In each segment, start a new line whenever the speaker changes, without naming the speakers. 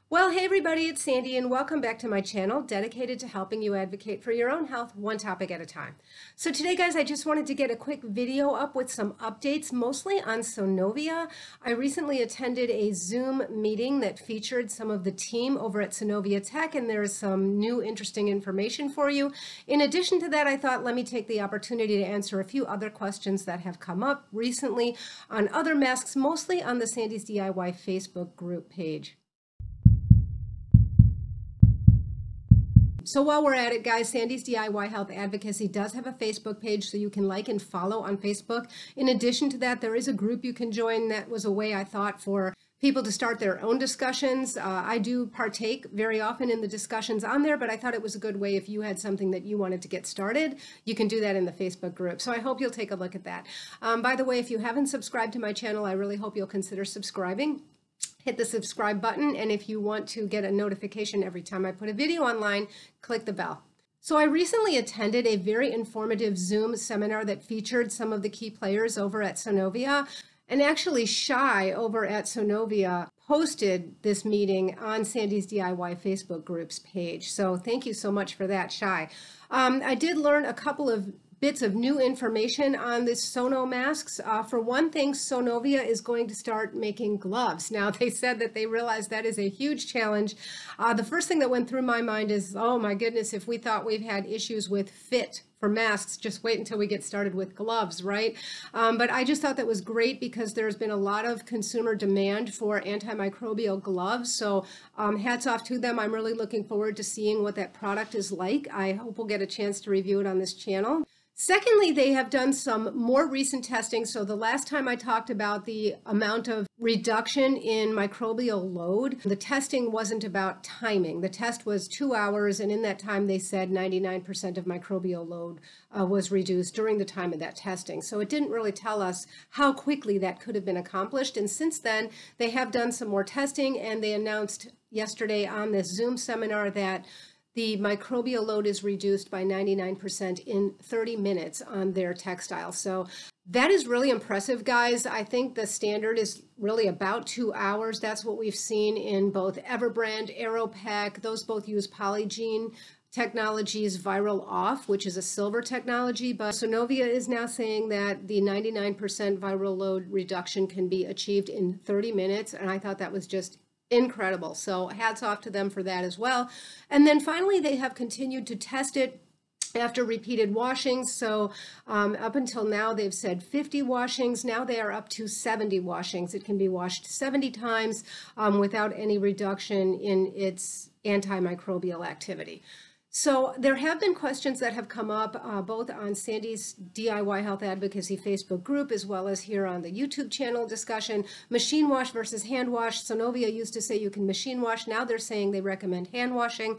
Well, hey everybody, it's Sandy and welcome back to my channel dedicated to helping you advocate for your own health one topic at a time. So today, guys, I just wanted to get a quick video up with some updates, mostly on Sonovia. I recently attended a Zoom meeting that featured some of the team over at Sonovia Tech, and there is some new interesting information for you. In addition to that, I thought let me take the opportunity to answer a few other questions that have come up recently on other masks, mostly on the Sandy's DIY Facebook group page. So while we're at it, guys, Sandy's DIY Health Advocacy does have a Facebook page, so you can like and follow on Facebook. In addition to that, there is a group you can join. That was a way I thought for people to start their own discussions. I do partake very often in the discussions on there, but I thought it was a good way if you had something that you wanted to get started, you can do that in the Facebook group. So I hope you'll take a look at that. By the way, if you haven't subscribed to my channel, I really hope you'll consider subscribing. Hit the subscribe button, and if you want to get a notification every time I put a video online, click the bell. So I recently attended a very informative Zoom seminar that featured some of the key players over at Sonovia, and actually Shai over at Sonovia posted this meeting on Sandy's DIY Facebook groups page. So thank you so much for that, Shai. I did learn a couple of bits of new information on this Sono masks. For one thing, Sonovia is going to start making gloves. Now, they said that they realized that is a huge challenge. The first thing that went through my mind is, oh my goodness, if we thought we've had issues with fit for masks, just wait until we get started with gloves, right? But I just thought that was great because there's been a lot of consumer demand for antimicrobial gloves. So hats off to them. I'm really looking forward to seeing what that product is like. I hope we'll get a chance to review it on this channel. Secondly, they have done some more recent testing. So the last time I talked about the amount of reduction in microbial load, the testing wasn't about timing. The test was 2 hours, and in that time they said 99% of microbial load was reduced during the time of that testing. So it didn't really tell us how quickly that could have been accomplished. And since then, they have done some more testing, and they announced yesterday on this Zoom seminar that the microbial load is reduced by 99% in 30 minutes on their textile. So that is really impressive, guys. I think the standard is really about 2 hours. That's what we've seen in both Everbrand, Aeropec. Those both use Polygene Technologies Viral Off, which is a silver technology. But Sonovia is now saying that the 99% viral load reduction can be achieved in 30 minutes. And I thought that was just incredible. So hats off to them for that as well. And then finally, they have continued to test it after repeated washings. So up until now, they've said 50 washings. Now they are up to 70 washings. It can be washed 70 times without any reduction in its antimicrobial activity. So there have been questions that have come up both on Sandy's DIY Health Advocacy Facebook group as well as here on the YouTube channel discussion. Machine wash versus hand wash. Sonovia used to say you can machine wash. Now they're saying they recommend hand washing.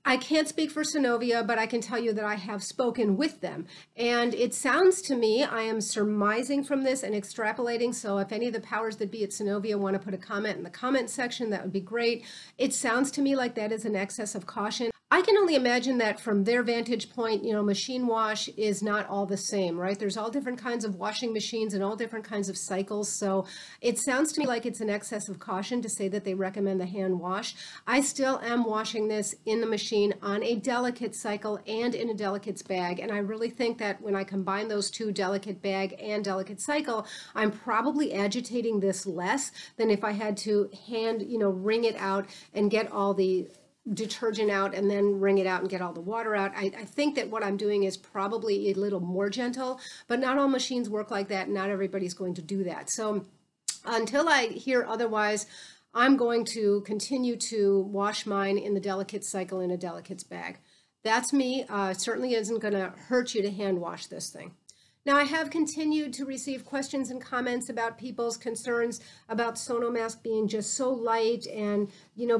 I can't speak for Sonovia, but I can tell you that I have spoken with them. And it sounds to me, I am surmising from this and extrapolating, so if any of the powers that be at Sonovia want to put a comment in the comment section, that would be great. It sounds to me like that is an excess of caution. I can only imagine that from their vantage point, machine wash is not all the same, right? There's all different kinds of washing machines and all different kinds of cycles. So it sounds to me like it's an excess of caution to say that they recommend the hand wash. I still am washing this in the machine on a delicate cycle and in a delicates bag. And I really think that when I combine those two, delicate bag and delicate cycle, I'm probably agitating this less than if I had to hand, wring it out and get all the detergent out and then wring it out and get all the water out. I think that what I'm doing is probably a little more gentle, but not all machines work like that. Not everybody's going to do that. So until I hear otherwise, I'm going to continue to wash mine in the delicates cycle in a delicates bag. That's me. Certainly isn't going to hurt you to hand wash this thing. Now, I have continued to receive questions and comments about people's concerns about Sono mask being just so light and,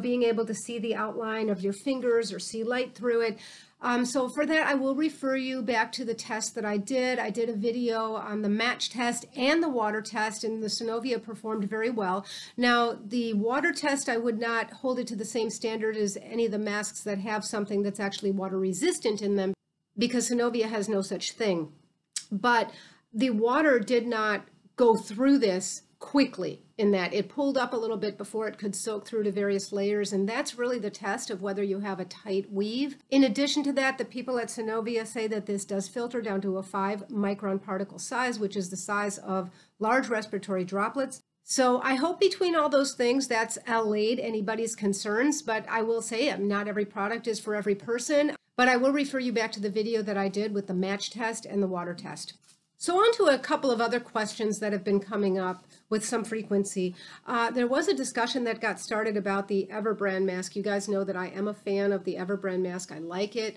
being able to see the outline of your fingers or see light through it. So for that, I will refer you back to the test that I did. I did a video on the match test and the water test, and the Sonovia performed very well. Now, the water test, I would not hold it to the same standard as any of the masks that have something that's actually water resistant in them, because Sonovia has no such thing. But the water did not go through this quickly in that it pulled up a little bit before it could soak through to various layers, and that's really the test of whether you have a tight weave. In addition to that, the people at Sonovia say that this does filter down to a 5-micron particle size, which is the size of large respiratory droplets. So I hope between all those things that's allayed anybody's concerns, but I will say not every product is for every person, but I will refer you back to the video that I did with the match test and the water test. So on to a couple of other questions that have been coming up with some frequency. There was a discussion that got started about the Everbrand mask. You guys know that I am a fan of the Everbrand mask. I like it.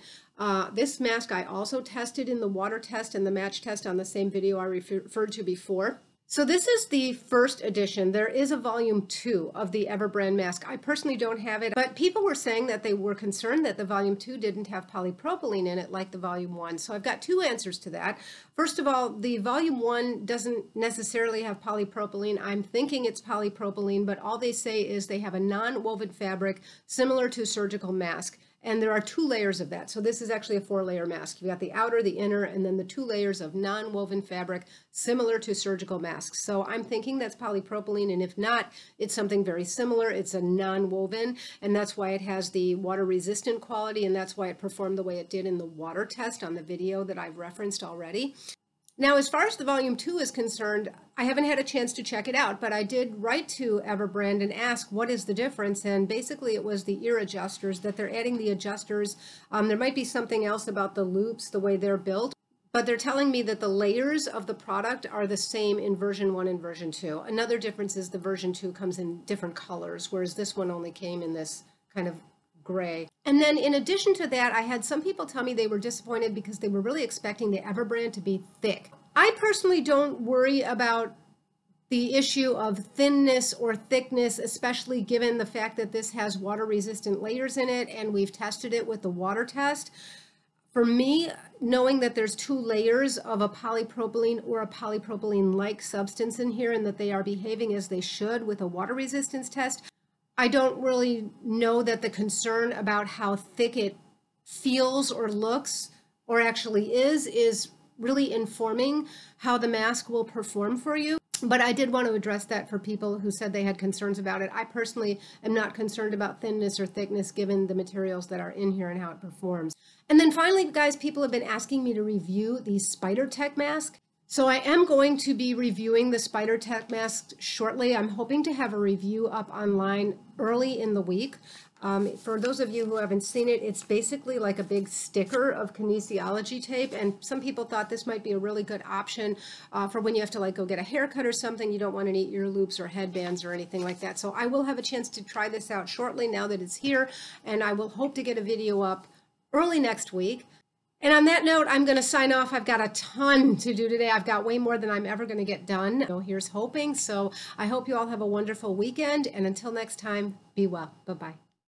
This mask I also tested in the water test and the match test on the same video I referred to before. So this is the first edition. There is a volume 2 of the Everbrand mask. I personally don't have it, but people were saying that they were concerned that the volume 2 didn't have polypropylene in it like the volume 1. So I've got two answers to that. First of all, the volume 1 doesn't necessarily have polypropylene. I'm thinking it's polypropylene, but all they say is they have a non-woven fabric similar to a surgical mask. And there are 2 layers of that. So this is actually a 4-layer mask. You've got the outer, the inner, and then the 2 layers of non-woven fabric similar to surgical masks. So I'm thinking that's polypropylene, and if not, it's something very similar. It's a non-woven, and that's why it has the water-resistant quality, and that's why it performed the way it did in the water test on the video that I've referenced already. Now, as far as the volume 2 is concerned, I haven't had a chance to check it out, but I did write to Everbrand and ask what is the difference, and basically it was the ear adjusters, that they're adding the adjusters. There might be something else about the loops, the way they're built, but they're telling me that the layers of the product are the same in version 1 and version 2. Another difference is the version 2 comes in different colors, whereas this one only came in this kind of gray. And then in addition to that, I had some people tell me they were disappointed because they were really expecting the Everbrand to be thick. I personally don't worry about the issue of thinness or thickness, especially given the fact that this has water-resistant layers in it, and we've tested it with the water test. For me, knowing that there's 2 layers of a polypropylene or a polypropylene-like substance in here and that they are behaving as they should with a water resistance test, I don't really know that the concern about how thick it feels or looks or actually is really informing how the mask will perform for you. But I did want to address that for people who said they had concerns about it. I personally am not concerned about thinness or thickness given the materials that are in here and how it performs. And then finally, guys, people have been asking me to review the Spidertech mask. So I am going to be reviewing the Spidertech mask shortly. I'm hoping to have a review up online early in the week. For those of you who haven't seen it, it's basically like a big sticker of kinesiology tape, and some people thought this might be a really good option for when you have to like go get a haircut or something. You don't want any ear loops or headbands or anything like that. So I will have a chance to try this out shortly now that it's here, and I will hope to get a video up early next week. And on that note, I'm going to sign off. I've got a ton to do today. I've got way more than I'm ever going to get done. So here's hoping. So I hope you all have a wonderful weekend. And until next time, be well. Bye-bye.